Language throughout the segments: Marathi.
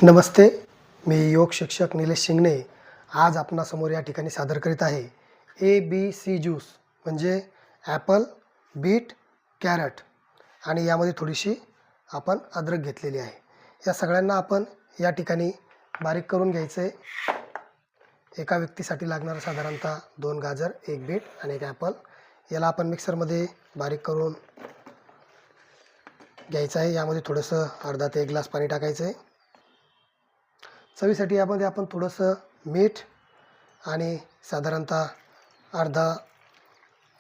नमस्ते, मी योग शिक्षक निलेश शिंगणे आज आपणासमोर या ठिकाणी सादर करीत आहे ABC ज्यूस म्हणजे ॲपल, बीट, कॅरट आणि यामध्ये थोडीशी आपण अद्रक घेतलेली आहे। या सगळ्यांना आपण या ठिकाणी बारीक करून घ्यायचं आहे। एका व्यक्तीसाठी लागणारा साधारणतः 2 गाजर, 1 बीट आणि 1 ॲपल याला आपण मिक्सरमध्ये बारीक करून घ्यायचं आहे। यामध्ये थोडंसं अर्धा ते 1 ग्लास पाणी टाकायचं आहे। चवीसाठी यामध्ये आपण थोडंसं मीठ आणि साधारणतः अर्धा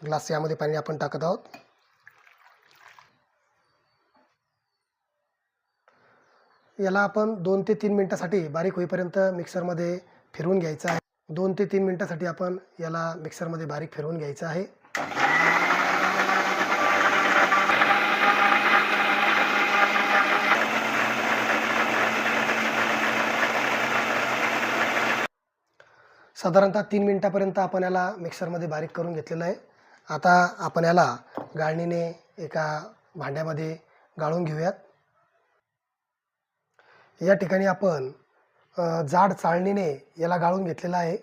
ग्लास यामध्ये पाणी आपण टाकत आहोत। याला आपण 2 ते 3 मिनिटासाठी बारीक होईपर्यंत मिक्सरमध्ये फिरवून घ्यायचं आहे। 2 ते 3 मिनिटासाठी आपण याला मिक्सरमध्ये बारीक फिरवून घ्यायचं आहे। साधारणतः 3 मिनिटापर्यंत आपण याला मिक्सरमध्ये बारीक करून घेतलेलं आहे। आता आपण याला गाळणीने एका भांड्यामध्ये गाळून घेऊयात। या ठिकाणी आपण जाड चाळणीने याला गाळून घेतलेला आहे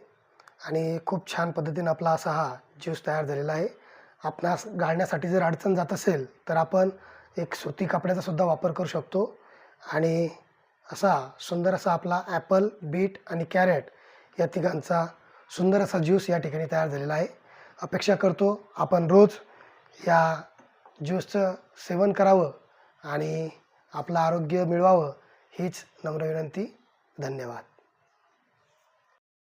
आणि खूप छान पद्धतीने आपला असा हा ज्यूस तयार झालेला आहे। आपणास गाळण्यासाठी जर अडचण जात असेल तर आपण एक सुती कपड्याचा सुद्धा वापर करू शकतो आणि असा सुंदर असा आपला ॲपल, बीट आणि कॅरट या तिघांचा सुंदर असा ज्यूस या ठिकाणी तयार झालेला आहे। अपेक्षा करतो आपण रोज या ज्यूसचं सेवन करावं आणि आपलं आरोग्य मिळवावं हीच नम्र विनंती। धन्यवाद।